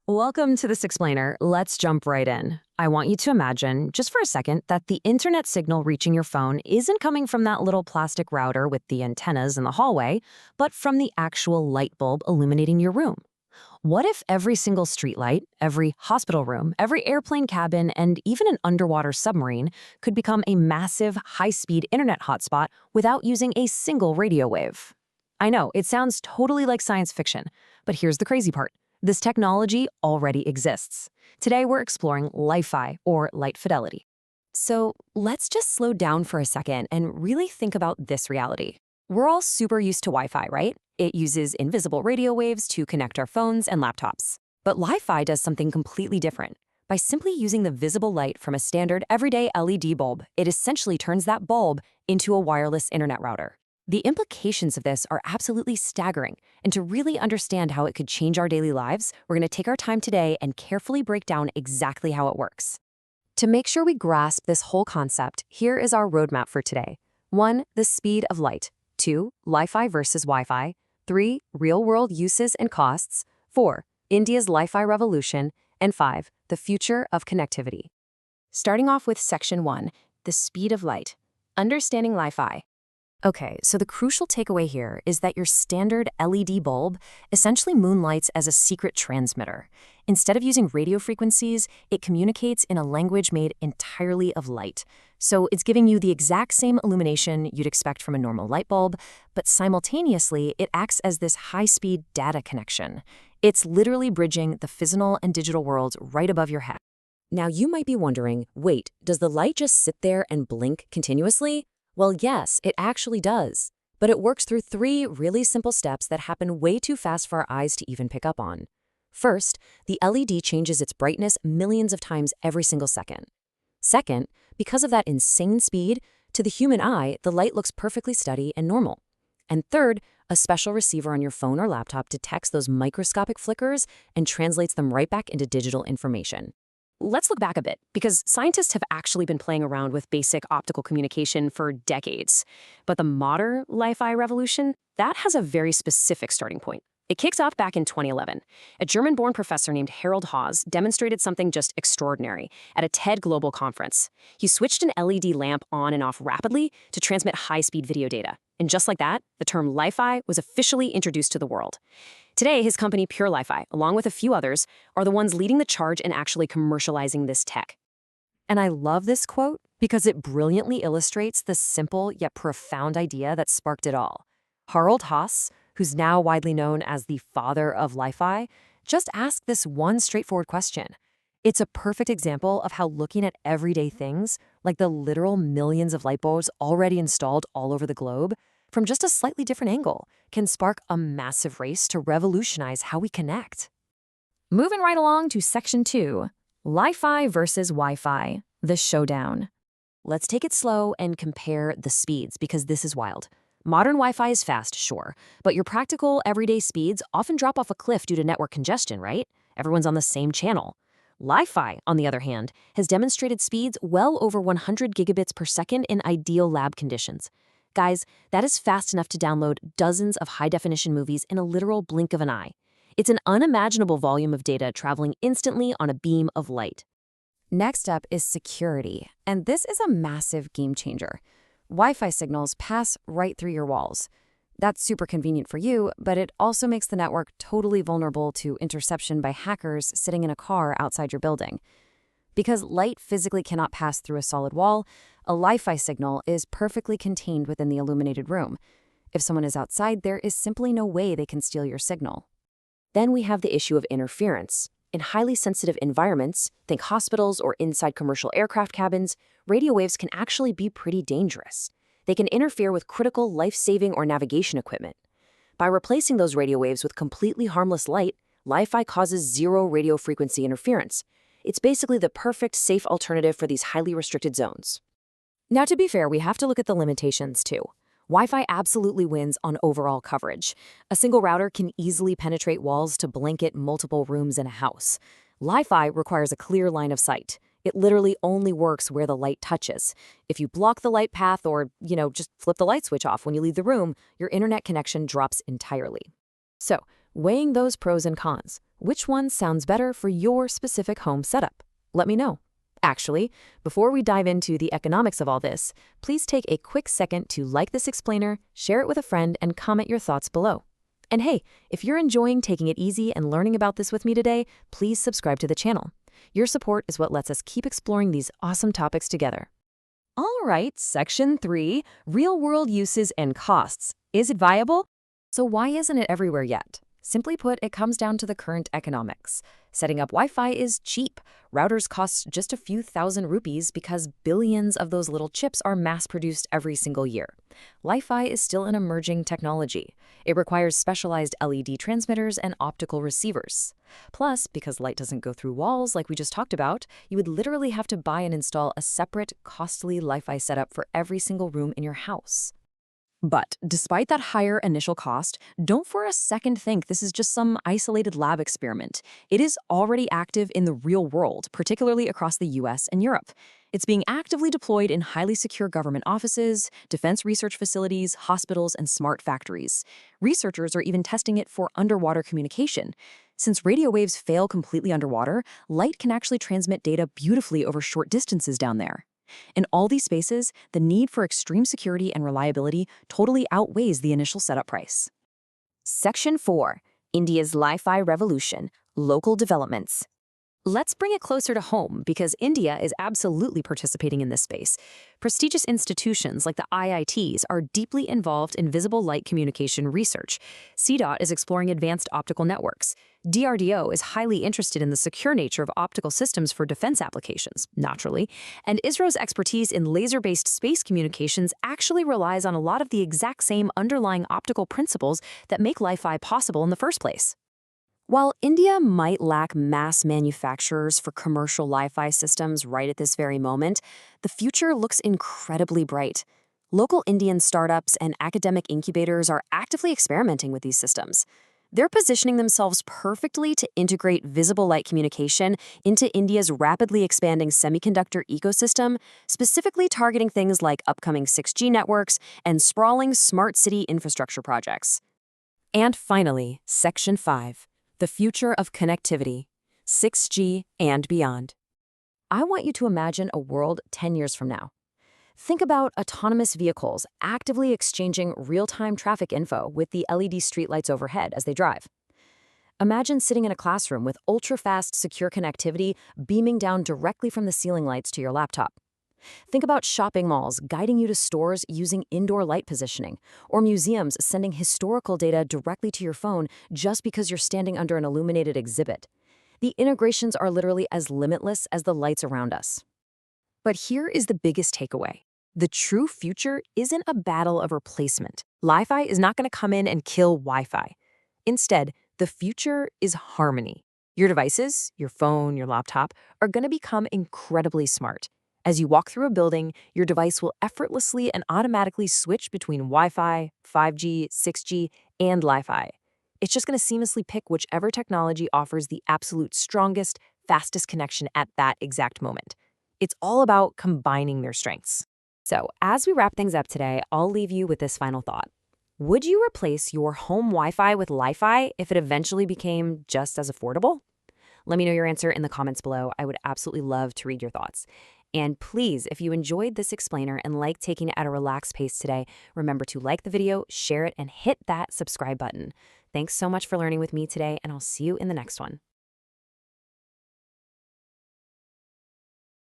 Welcome to this explainer. Let's jump right in. I want you to imagine, just for a second, that the internet signal reaching your phone isn't coming from that little plastic router with the antennas in the hallway, but from the actual light bulb illuminating your room. What if every single streetlight, every hospital room, every airplane cabin, and even an underwater submarine could become a massive, high-speed internet hotspot without using a single radio wave? I know, it sounds totally like science fiction, but here's the crazy part. This technology already exists. Today we're exploring Li-Fi, or light fidelity. So let's just slow down for a second and really think about this reality. We're all super used to Wi-Fi, right? It uses invisible radio waves to connect our phones and laptops. But Li-Fi does something completely different. By simply using the visible light from a standard everyday LED bulb, it essentially turns that bulb into a wireless internet router. The implications of this are absolutely staggering, and to really understand how it could change our daily lives, we're going to take our time today and carefully break down exactly how it works. To make sure we grasp this whole concept, here is our roadmap for today. 1. The speed of light. 2. Li-Fi versus Wi-Fi. 3. Real-world uses and costs. 4. India's Li-Fi revolution. And 5. The future of connectivity. Starting off with Section 1, the speed of light. Understanding Li-Fi. Okay, so the crucial takeaway here is that your standard LED bulb essentially moonlights as a secret transmitter. Instead of using radio frequencies, it communicates in a language made entirely of light. So it's giving you the exact same illumination you'd expect from a normal light bulb, but simultaneously, it acts as this high-speed data connection. It's literally bridging the physical and digital worlds right above your head. Now you might be wondering, wait, does the light just sit there and blink continuously? Well, yes, it actually does. But it works through 3 really simple steps that happen way too fast for our eyes to even pick up on. First, the LED changes its brightness millions of times every single second. Second, because of that insane speed, to the human eye, the light looks perfectly steady and normal. And third, a special receiver on your phone or laptop detects those microscopic flickers and translates them right back into digital information. Let's look back a bit, because scientists have actually been playing around with basic optical communication for decades. But the modern Li-Fi revolution, that has a very specific starting point. It kicks off back in 2011. A German-born professor named Harald Haas demonstrated something just extraordinary at a TED Global conference. He switched an LED lamp on and off rapidly to transmit high-speed video data. And just like that, the term Li-Fi was officially introduced to the world. Today, his company Pure Li-Fi, along with a few others, are the ones leading the charge in actually commercializing this tech. And I love this quote because it brilliantly illustrates the simple yet profound idea that sparked it all. Harald Haas, who's now widely known as the father of Li-Fi, just asked this one straightforward question. It's a perfect example of how looking at everyday things, like the literal millions of light bulbs already installed all over the globe, from just a slightly different angle, can spark a massive race to revolutionize how we connect. Moving right along to Section 2, Li-Fi versus Wi-Fi, the showdown. Let's take it slow and compare the speeds, because this is wild. Modern Wi-Fi is fast, sure, but your practical, everyday speeds often drop off a cliff due to network congestion, right? Everyone's on the same channel. Li-Fi, on the other hand, has demonstrated speeds well over 100 gigabits per second in ideal lab conditions. Guys, that is fast enough to download dozens of high-definition movies in a literal blink of an eye. It's an unimaginable volume of data traveling instantly on a beam of light. Next up is security, and this is a massive game changer. Wi-Fi signals pass right through your walls. That's super convenient for you, but it also makes the network totally vulnerable to interception by hackers sitting in a car outside your building. Because light physically cannot pass through a solid wall, a Li-Fi signal is perfectly contained within the illuminated room. If someone is outside, there is simply no way they can steal your signal. Then we have the issue of interference. In highly sensitive environments, think hospitals or inside commercial aircraft cabins, radio waves can actually be pretty dangerous. They can interfere with critical life-saving or navigation equipment. By replacing those radio waves with completely harmless light, Li-Fi causes zero radio frequency interference. It's basically the perfect, safe alternative for these highly restricted zones. Now, to be fair, we have to look at the limitations, too. Wi-Fi absolutely wins on overall coverage. A single router can easily penetrate walls to blanket multiple rooms in a house. Li-Fi requires a clear line of sight. It literally only works where the light touches. If you block the light path or, just flip the light switch off when you leave the room, your internet connection drops entirely. So, weighing those pros and cons, Which one sounds better for your specific home setup? Let me know. Actually, before we dive into the economics of all this, please take a quick second to like this explainer, share it with a friend, and comment your thoughts below. And hey, if you're enjoying taking it easy and learning about this with me today, please subscribe to the channel. Your support is what lets us keep exploring these awesome topics together. All right, Section 3, Real-World Uses and Costs. Is it viable? So why isn't it everywhere yet? Simply put, it comes down to the current economics. Setting up Wi-Fi is cheap. Routers cost just a few thousand rupees because billions of those little chips are mass-produced every single year. Wi-Fi is still an emerging technology. It requires specialized LED transmitters and optical receivers. Plus, because light doesn't go through walls like we just talked about, you would literally have to buy and install a separate, costly Wi-Fi setup for every single room in your house. But despite that higher initial cost, don't for a second think this is just some isolated lab experiment. It is already active in the real world, particularly across the US and Europe. It's being actively deployed in highly secure government offices, defense research facilities, hospitals, and smart factories. Researchers are even testing it for underwater communication. Since radio waves fail completely underwater, light can actually transmit data beautifully over short distances down there. In all these spaces, the need for extreme security and reliability totally outweighs the initial setup price. Section 4. India's Wi-Fi Revolution, Local Developments. Let's bring it closer to home because India is absolutely participating in this space. Prestigious institutions like the IITs are deeply involved in visible light communication research. CDOT is exploring advanced optical networks. DRDO is highly interested in the secure nature of optical systems for defense applications, naturally. And ISRO's expertise in laser-based space communications actually relies on a lot of the exact same underlying optical principles that make Wi-Fi possible in the first place. While India might lack mass manufacturers for commercial Wi-Fi systems right at this very moment, the future looks incredibly bright. Local Indian startups and academic incubators are actively experimenting with these systems. They're positioning themselves perfectly to integrate visible light communication into India's rapidly expanding semiconductor ecosystem, specifically targeting things like upcoming 6G networks and sprawling smart city infrastructure projects. And finally, Section 5. The future of connectivity, 6G and beyond. I want you to imagine a world 10 years from now. Think about autonomous vehicles actively exchanging real-time traffic info with the LED streetlights overhead as they drive. Imagine sitting in a classroom with ultra-fast, secure connectivity beaming down directly from the ceiling lights to your laptop. Think about shopping malls guiding you to stores using indoor light positioning, or museums sending historical data directly to your phone just because you're standing under an illuminated exhibit. The integrations are literally as limitless as the lights around us. But here is the biggest takeaway. The true future isn't a battle of replacement. Wi-Fi is not going to come in and kill Wi-Fi. Instead, the future is harmony. Your devices, your phone, your laptop, are going to become incredibly smart. As you walk through a building, your device will effortlessly and automatically switch between Wi-Fi, 5G, 6G, and Li-Fi. It's just going to seamlessly pick whichever technology offers the absolute strongest, fastest connection at that exact moment. It's all about combining their strengths. So, as we wrap things up today, I'll leave you with this final thought. Would you replace your home Wi-Fi with Li-Fi if it eventually became just as affordable? Let me know your answer in the comments below. I would absolutely love to read your thoughts. And please, if you enjoyed this explainer and like taking it at a relaxed pace today, remember to like the video, share it, and hit that subscribe button. Thanks so much for learning with me today, and I'll see you in the next one.